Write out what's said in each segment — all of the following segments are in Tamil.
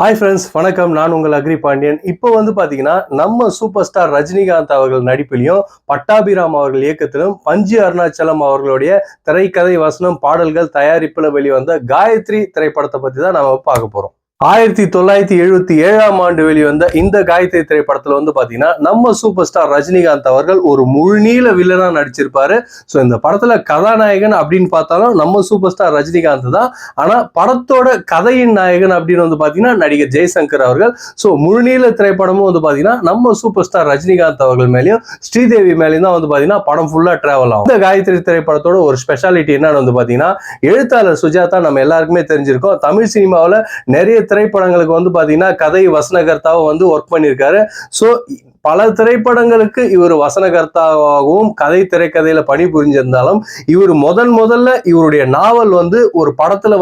ஹாய் ஃப்ரெண்ட்ஸ், வணக்கம். நான் உங்கள் அக்ரி பாண்டியன். இப்போ பார்த்தீங்கன்னா நம்ம சூப்பர் ஸ்டார் ரஜினிகாந்த் அவர்கள் நடிப்பிலையும் பட்டாபிராம் அவர்கள் இயக்கத்திலும் பஞ்சு அருணாச்சலம் அவர்களுடைய திரைக்கதை, வசனம், பாடல்கள், தயாரிப்புல வெளிவந்த காயத்ரி திரைப்படத்தை பத்தி தான் நம்ம பார்க்க போறோம். 1977ஆம் ஆண்டு வெளிவந்த இந்த காயத்ரி திரைப்படத்துல பாத்தீங்கன்னா நம்ம சூப்பர் ஸ்டார் ரஜினிகாந்த் அவர்கள் ஒரு முழுநீள வில்லனா நடிச்சிருப்பாரு. ஸோ இந்த படத்துல கதாநாயகன் அப்படின்னு பார்த்தாலும் நம்ம சூப்பர் ஸ்டார் ரஜினிகாந்த் தான். ஆனா படத்தோட கதையின் நாயகன் அப்படின்னு பாத்தீங்கன்னா நடிகர் ஜெய்சங்கர் அவர்கள். ஸோ முழுநீள திரைப்படமும் பாத்தீங்கன்னா நம்ம சூப்பர் ஸ்டார் ரஜினிகாந்த் அவர்கள் மேலேயும் ஸ்ரீதேவி மேலேயும் தான் பாத்தீங்கன்னா படம் ஃபுல்லா டிராவல் ஆகும். இந்த காயத்ரி திரைப்படத்தோட ஒரு ஸ்பெஷாலிட்டி என்னன்னு பாத்தீங்கன்னா, எழுத்தாளர் சுஜாதா நம்ம எல்லாருக்குமே தெரிஞ்சிருக்கோம். தமிழ் சினிமாவில் நிறைய திரைப்படங்களுக்கு பாத்தீங்கன்னா கதை வசனகர்த்தாவை ஒர்க் பண்ணியிருக்காரு. ஸோ பல திரைப்படங்களுக்கு இவர் வசனகர்த்தாவாகவும் கதை திரைக்கதையில பணிபுரிஞ்சிருந்தாலும் இவர் முதல்ல இவருடைய நாவல் ஒரு படத்துல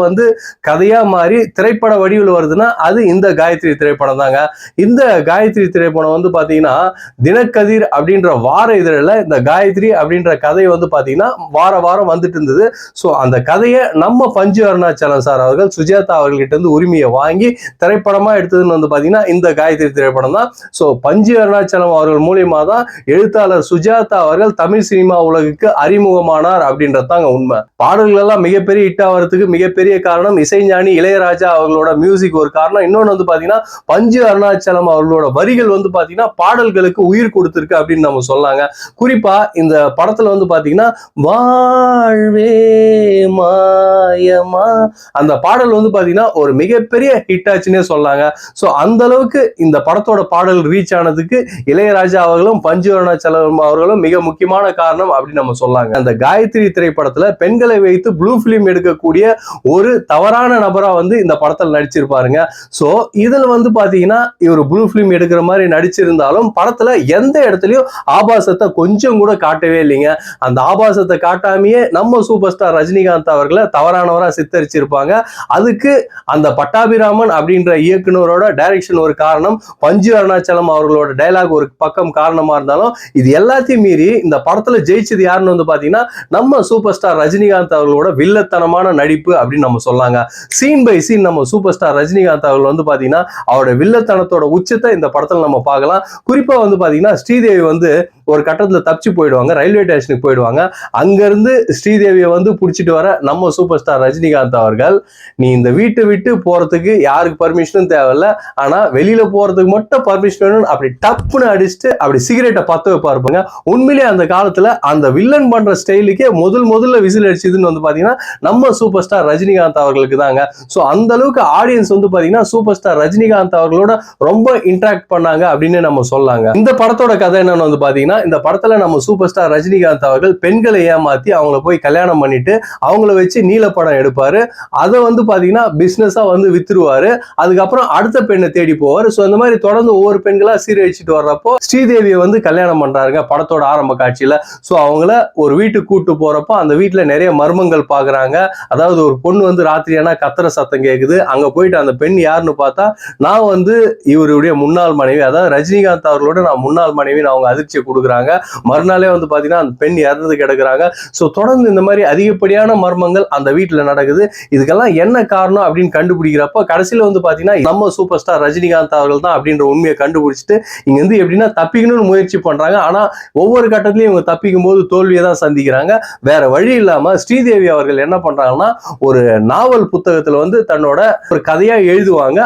கதையா மாறி திரைப்பட வடிவில் வருதுன்னா அது இந்த காயத்ரி திரைப்படம் தாங்க. இந்த காயத்ரி திரைப்படம் பாத்தீங்கன்னா தினக்கதிர் அப்படின்ற வார இதழில் இந்த காயத்ரி அப்படின்ற கதை பாத்தீங்கன்னா வாரம் வந்துட்டு இருந்தது. ஸோ அந்த கதையை நம்ம பஞ்சு அருணாச்சலம் சார் அவர்கள் சுஜாதா அவர்கிட்ட உரிமையை வாங்கி திரைப்படமா எடுத்ததுன்னு பாத்தீங்கன்னா இந்த காயத்ரி திரைப்படம் தான். ஸோ பஞ்சு அருணாச்சலம் அவர்கள் மூலியமா தான் எழுத்தாளர் சுஜாதா அவர்கள் தமிழ் சினிமா உலகுக்கு அறிமுகமானார் அப்படின்றதாங்க உண்மை. பாடல்கள் எல்லாம் மிகப்பெரிய ஹிட் ஆகிறதுக்கு மிகப்பெரிய காரணம் இசைஞானி இளையராஜா அவர்களோட மியூசிக் ஒரு காரணம். இன்னொன்று பாத்தீங்கன்னா பஞ்சு அருணாச்சலம் அவர்களோட வரிகள் பாத்தீங்கன்னா பாடல்களுக்கு உயிர் கொடுத்திருக்கு அப்படின்னு நம்ம சொல்லாங்க. குறிப்பா இந்த படத்துல பாத்தீங்கன்னா வாழ்வே மாயமா அந்த பாடல் பாத்தீங்கன்னா ஒரு மிகப்பெரிய ஹிட் ஆச்சுன்னே சொல்லாங்க. ஸோ அந்த அளவுக்கு இந்த படத்தோட பாடல் ரீச் ஆனதுக்கு இளையராஜா அவர்களும் பஞ்சு அருணாச்சலம் அவர்களும் மிக முக்கியமான காரணம் அப்படின்னு நம்ம சொல்லாங்க. அந்த காயத்ரி திரைப்படத்துல பெண்களை வைத்து ப்ளூ பிலிம் எடுக்கக்கூடிய ஒரு தவறான நபரா இந்த படத்தில் நடிச்சிருப்பாருங்க. சோ இதுல பாத்தீங்கன்னா இவர் ப்ளூ பிலிம் எடுக்கிற மாதிரி நடிச்சிருந்தாலும் படத்துல எந்த இடத்துலயும் ஆபாசத்தை கொஞ்சம் கூட காட்டவே இல்லைங்க. அந்த ஆபாசத்தை காட்டாமையே நம்ம சூப்பர் ஸ்டார் ரஜினிகாந்த் அவர்களை தவறானவரா சித்தரிச்சிருப்பாங்க. அதுக்கு அந்த பட்டாபிராமன் அப்படின்ற இயக்குனரோட டைரக்ஷன் ஒரு காரணம், பஞ்சு அருணாச்சலம் அவர்களோட டைலாக் ஒரு பக்கம் காரணமா இருந்தாலும் இது எல்லாத்தையும் மீறி இந்த படத்துல ஜெயிச்சது யாருன்னு பாத்தீங்கன்னா நம்ம சூப்பர் ஸ்டார் ரஜினிகாந்த் அவர்களோட வில்லத்தனமான நடிப்பு அப்படின்னு நம்ம சொல்லாங்க. சீன் பை சீன் நம்ம சூப்பர் ஸ்டார் ரஜினிகாந்த் அவர்கள் பாத்தீங்கன்னா அவரோட வில்லத்தனத்தோட உச்சத்தை இந்த படத்துல நம்ம பார்க்கலாம். குறிப்பா பாத்தீங்கன்னா ஸ்ரீதேவி ஒரு கட்டத்துல தப்பிச்சு போயிடுவாங்க, ரயில்வே ஸ்டேஷனுக்கு போயிடுவாங்க. அங்கிருந்து ஸ்ரீதேவியை புடிச்சிட்டு வர நம்ம சூப்பர் ஸ்டார் ரஜினிகாந்த் அவர்கள், நீ இந்த வீட்டை விட்டு போறதுக்கு யாருக்கு பர்மிஷனும் தேவையில்ல, ஆனா வெளியில போறதுக்கு மட்டும் பர்மிஷன் வேணும் அப்படி டப்புன்னு அடிச்சுட்டு அப்படி சிகரெட்டை பத்த வைப்பாருப்பாங்க. உண்மையிலேயே அந்த காலத்துல அந்த வில்லன் பண்ற ஸ்டைலுக்கே முதல்ல விசில் அடிச்சதுன்னு பாத்தீங்கன்னா நம்ம சூப்பர் ஸ்டார் ரஜினிகாந்த் அவர்களுக்கு தாங்க. சோ அந்த அளவுக்கு ஆடியன்ஸ் பாத்தீங்கன்னா சூப்பர் ஸ்டார் ரஜினிகாந்த் அவர்களோட ரொம்ப இன்டராக்ட் பண்ணாங்க அப்படின்னு நம்ம சொல்லாங்க. இந்த படத்தோட கதை என்னன்னு பாத்தீங்கன்னா, இந்த படத்துல நம்ம சூப்பர் ஸ்டார் ரஜினிகாந்த் அவர்கள் பெண்களை ஏமாத்தி அவங்கள போய் கல்யாணம் பண்ணிட்டு அவங்கள வச்சு நீல படம் எடுப்பாரு. அதை பாத்தீங்கன்னா பிசினஸா வித்துருவாரு. அதுக்கப்புறம் அடுத்த பெண்ணை தேடி போவாரு. சோ இந்த மாதிரி தொடர்ந்து ஒவ்வொரு பெண்களா சீரழிச்சிட்டு வர்றப்போ ஸ்ரீதேவியை கல்யாணம் பண்றாருங்க படத்தோட ஆரம்ப காட்சியில. சோ அவங்கள ஒரு வீட்டுக்கு கூட்டு போறப்போ அந்த வீட்டுல நிறைய மர்மங்கள் பாக்குறாங்க. அதாவது ஒரு பொண்ணு ராத்திரியானா கத்துற சத்தம் கேக்குது. அங்க போயிட்டு அந்த பெண் யாருன்னு பார்த்தா நான் இவருடைய முன்னாள் மனைவி, அதாவது ரஜினிகாந்த் அவர்களோட நான் முன்னாள் மனைவின்னு அவங்க அதிர்ச்சியை கொடுக்குறாங்க. மறுநாளே பாத்தீங்கன்னா அந்த பெண் இறந்து கிடக்குறாங்க. சோ தொடர்ந்து இந்த மாதிரி அதிகப்படியான மர்மங்கள் அந்த வீட்டுல நடக்குது. இதுக்கெல்லாம் என்ன காரணம் அப்படின்னு கண்டுபிடிக்கிறப்ப கடைசியில பாத்தீங்கன்னா நம்ம சூப்பர் ஸ்டார் ரஜினிகாந்த் அவர்கள் தான் அப்படின்ற உண்மையை கண்டுபிடிச்சிட்டு இங்க எப்படின்னா தப்பிக்கணும்னு முயற்சி பண்றாங்க. ஆனா ஒவ்வொரு கட்டத்திலையும் இவங்க தப்பிக்கும் போது தோல்வியை தான் சந்திக்கிறாங்க. வேற வழி இல்லாம ஸ்ரீதேவி அவர்கள் என்ன பண்றாங்கன்னா ஒரு நாவல் புத்தகத்துல தன்னோட ஒரு கதையா எழுதுவாங்க.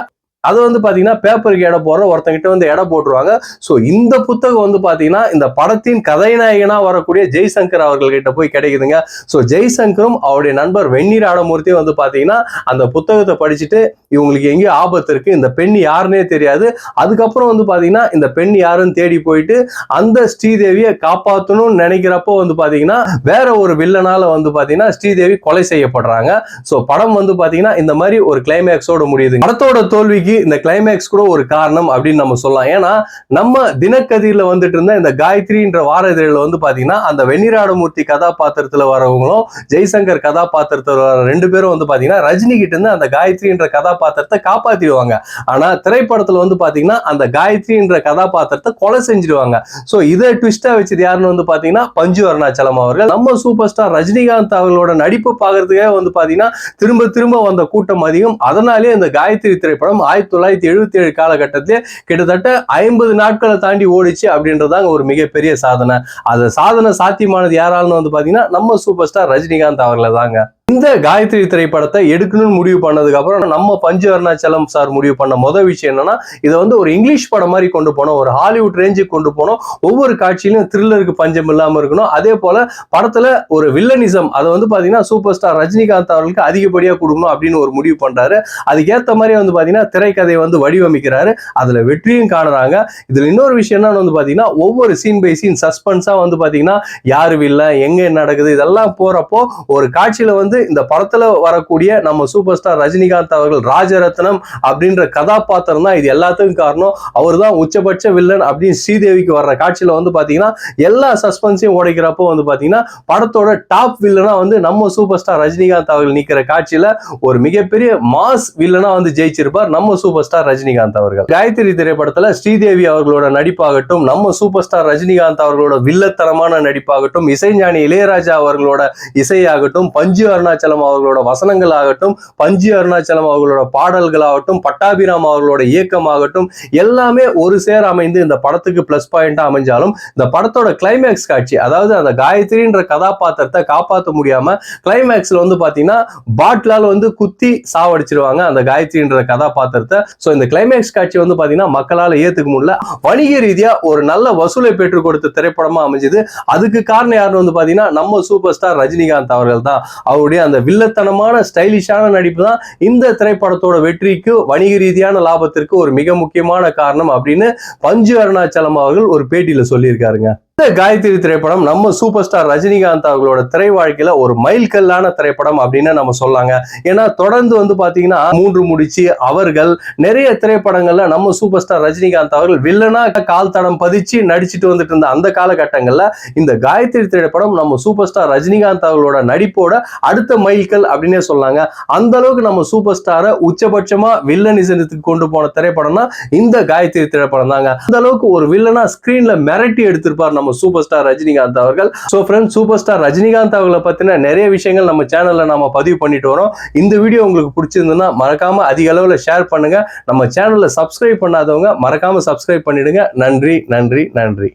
அதை பாத்தீங்கன்னா பேப்பருக்கு எடை போடுற ஒருத்தங்கிட்ட எடை போட்டுருவாங்க. ஸோ இந்த புத்தகம் பாத்தீங்கன்னா இந்த படத்தின் கதைநாயகனா வரக்கூடிய ஜெய்சங்கர் அவர்கள்கிட்ட போய் கிடைக்குதுங்க. ஸோ ஜெய்சங்கரும் அவருடைய நண்பர் வெந்நீர் ஆடமூர்த்தியும் பாத்தீங்கன்னா அந்த புத்தகத்தை படிச்சுட்டு இவங்களுக்கு எங்கேயும் ஆபத்து இருக்கு, இந்த பெண் யாருன்னே தெரியாது. அதுக்கப்புறம் பாத்தீங்கன்னா இந்த பெண் யாருன்னு தேடி போயிட்டு அந்த ஸ்ரீதேவியை காப்பாற்றணும்னு நினைக்கிறப்போ பாத்தீங்கன்னா வேற ஒரு வில்லனால பாத்தீங்கன்னா ஸ்ரீதேவி கொலை செய்யப்படுறாங்க. ஸோ படம் பாத்தீங்கன்னா இந்த மாதிரி ஒரு கிளைமேக்ஸோட முடியுது. படத்தோட தோல்விக்கு இந்த கிளைமேக்ஸ் கூட ஒரு காரணம் அப்படின்னு நம்ம சொல்லலாம். ஏன்னா நம்ம தினக்கதிரில இருந்த இந்த காயத்ரின்ற வார இதழில் பாத்தீங்கன்னா அந்த வெண்ணிராடமூர்த்தி கதாபாத்திரத்துல வரவங்களும் ஜெய்சங்கர் கதாபாத்திரத்துல வர ரெண்டு பேரும் பாத்தீங்கன்னா ரஜினி கிட்ட இருந்து அந்த காயத்ரின்ற கதாபாத்திரத்தை காப்பாத்திடுவாங்க. ஆனா திரைப்படத்துல பாத்தீங்கன்னா அந்த காயத்ரின்ற கதாபாத்திரத்தை கொலை செஞ்சிடுவாங்க. சோ இதை ட்விஸ்டா வச்சது யாருன்னு பாத்தீங்கன்னா பஞ்சு அருணாச்சலம் அவர்கள். நம்ம சூப்பர் ஸ்டார் ரஜினிகாந்த் அவர்களோட நடிப்பு பாக்குறதுக்கே பாத்தீங்கன்னா திரும்ப திரும்ப வந்த கூட்டம் அதிகம். அதனாலே இந்த காயத்ரி திரைப்படம் 1977 காலகட்டத்திலே கிட்டத்தட்ட 50 நாட்களை தாண்டி ஓடிச்சு அப்படின்றதாங்க ஒரு மிகப்பெரிய சாதனை. அந்த சாதனை சாத்தியமானது யாராலும் வந்து பாத்தீங்கன்னா நம்ம சூப்பர் ஸ்டார் ரஜினிகாந்த் அவர்களை தாங்க. இந்த காயத்ரி திரைப்படத்தை எடுக்கணும்னு முடிவு பண்ணதுக்கு அப்புறம் நம்ம பஞ்சு அருணாச்சலம் சார் முடிவு பண்ண முதல் விஷயம் என்னன்னா, இதை வந்து ஒரு இங்கிலீஷ் படம் மாதிரி கொண்டு போனோம், ஒரு ஹாலிவுட் ரேஞ்சுக்கு கொண்டு போனோம், ஒவ்வொரு காட்சியிலும் த்ரில்லருக்கு பஞ்சம் இல்லாம இருக்கணும், அதே போல படத்துல ஒரு வில்லனிசம் அதை வந்து பாத்தீங்கன்னா சூப்பர் ஸ்டார் ரஜினிகாந்த் அவர்களுக்கு அதிகப்படியா கொடுக்கணும் அப்படின்னு ஒரு முடிவு பண்றாரு. அதுக்கேற்ற மாதிரி வந்து பாத்தீங்கன்னா திரைக்கதையை வந்து வடிவமைக்கிறாரு, அதுல வெற்றியும் காணுறாங்க. இதுல இன்னொரு விஷயம் என்ன வந்து பாத்தீங்கன்னா, ஒவ்வொரு சீன் பை சீன் சஸ்பென்ஸா வந்து பாத்தீங்கன்னா யாரு வில்ல எங்க நடக்குது இதெல்லாம் போறப்போ ஒரு காட்சியில வந்து இந்த படத்துல வரக்கூடிய நம்ம சூப்பர் ஸ்டார் ரஜினிகாந்த் அவர்கள் ராஜரத்னம் அப்படின்ற கதாபாத்திரம் தான் இது எல்லாத்துக்கும் காரணம். அவர் தான் உச்சபட்ச வில்லன் அப்படின்னு ஸ்ரீதேவிக்கு வர்ற காட்சியில வந்து பாத்தீங்கன்னா எல்லா சஸ்பென்ஸையும் உடைக்கிறப்போ வந்து பாத்தீங்கன்னா படத்தோட டாப் வில்லனா வந்து நம்ம சூப்பர் ஸ்டார் ரஜினிகாந்த் அவர்கள் நிக்கிற காட்சியில ஒரு மிகப்பெரிய மாஸ் வில்லனா வந்து ஜெயிச்சிருப்பார் நம்ம சூப்பர் ஸ்டார் ரஜினிகாந்த் அவர்கள். காயத்ரி திரைப்படத்துல ஸ்ரீதேவி அவர்களோட நடிப்பாகட்டும், நம்ம சூப்பர் ஸ்டார் ரஜினிகாந்த் அவர்களோட வில்லத்தனமான நடிப்பாகட்டும், இசைஞானி இளையராஜா அவர்களோட இசையாகட்டும், பஞ்சு அருணாச்சலம் அவர்களோட வசனங்கள் ஆகட்டும், பஞ்சு அருணாச்சலம் அவர்களோட பாடல்கள் ஆகட்டும், பட்டாபிராம் அவர்களோட இயக்கம் ஆகட்டும், எல்லாமே ஒரு சேர அமைந்து இந்த படத்துக்கு பிளஸ் பாயிண்டா அமைஞ்சாலும் இந்த படத்தோட கிளைமேக்ஸ் காட்சி, அதாவது அந்த காயத்ரின்ற கதாபாத்திரத்தை காப்பாற்ற முடியாம கிளைமேக்ஸ்ல வந்து பாத்தீங்கன்னா பாட்டிலால் வந்து குத்தி சாவடிச்சிருவாங்க அந்த காயத்ரின்ற கதாபாத்திரத்தை. சோ இந்த கிளைமேக்ஸ் காட்சி வந்து பாத்தீங்கன்னா மக்களால ஏத்துக்க முடியல, வணிக ரீதியா ஒரு நல்ல வசூலை பெற்றுக் கொடுத்த திரைப்படமா அமைஞ்சது. அதுக்கு காரணம் யாருன்னு வந்து பாத்தீங்கன்னா நம்ம சூப்பர் ஸ்டார் ரஜினிகாந்த் அவர்கள் தான். அவருடைய அந்த வில்லத்தனமான ஸ்டைலிஷான நடிப்பு தான் இந்த திரைப்படத்தோட வெற்றிக்கு வணிக ரீதியான லாபத்திற்கு ஒரு மிக முக்கியமான காரணம் அப்படின்னு பஞ்சு அருணாச்சலம் அவர்கள் ஒரு பேட்டியில சொல்லியிருக்காருங்க. இந்த காயத்ரி திரைப்படம் நம்ம சூப்பர் ஸ்டார் ரஜினிகாந்த் அவர்களோட திரை வாழ்க்கையில ஒரு மைல்கல்லான திரைப்படம் அப்படின்னு நம்ம சொல்லாங்க. ஏன்னா தொடர்ந்து வந்து பாத்தீங்கன்னா மூன்று முடிச்சு அவர்கள் நிறைய திரைப்படங்கள்ல நம்ம சூப்பர் ஸ்டார் ரஜினிகாந்த் அவர்கள் வில்லனா கால் தடம் பதிச்சு நடிச்சுட்டு வந்துட்டு இருந்த அந்த காலகட்டங்கள்ல இந்த காயத்ரி திரைப்படம் நம்ம சூப்பர் ஸ்டார் ரஜினிகாந்த் அவர்களோட நடிப்போட அடுத்த மைல்கல் அப்படின்னே சொல்லாங்க. அந்த அளவுக்கு நம்ம சூப்பர் ஸ்டாரை உச்சபட்சமா வில்லனிசத்துக்கு கொண்டு போன திரைப்படம்னா இந்த காயத்ரி திரைப்படம் தாங்க. அந்த அளவுக்கு ஒரு வில்லனா ஸ்கிரீன்ல மிரட்டி எடுத்திருப்பார் நம்ம சூப்பர் ஸ்டார் ரஜினிகாந்த் அவர்கள். So friends, super star Rajinikanth அவர்களை பத்தின நிறைய விஷயங்கள் நம்ம சேனல்ல நாம பதிவு பண்ணிட்டு வரோம். இந்த வீடியோ உங்களுக்கு பிடிச்சிருந்ததுன்னா மறக்காம அதிக அளவுல ஷேர் பண்ணுங்க. நம்ம சேனல்ல சப்ஸ்கிரைப் பண்ணாதவங்க மறக்காம சப்ஸ்கிரைப் பண்ணிடுங்க. நன்றி நன்றி நன்றி.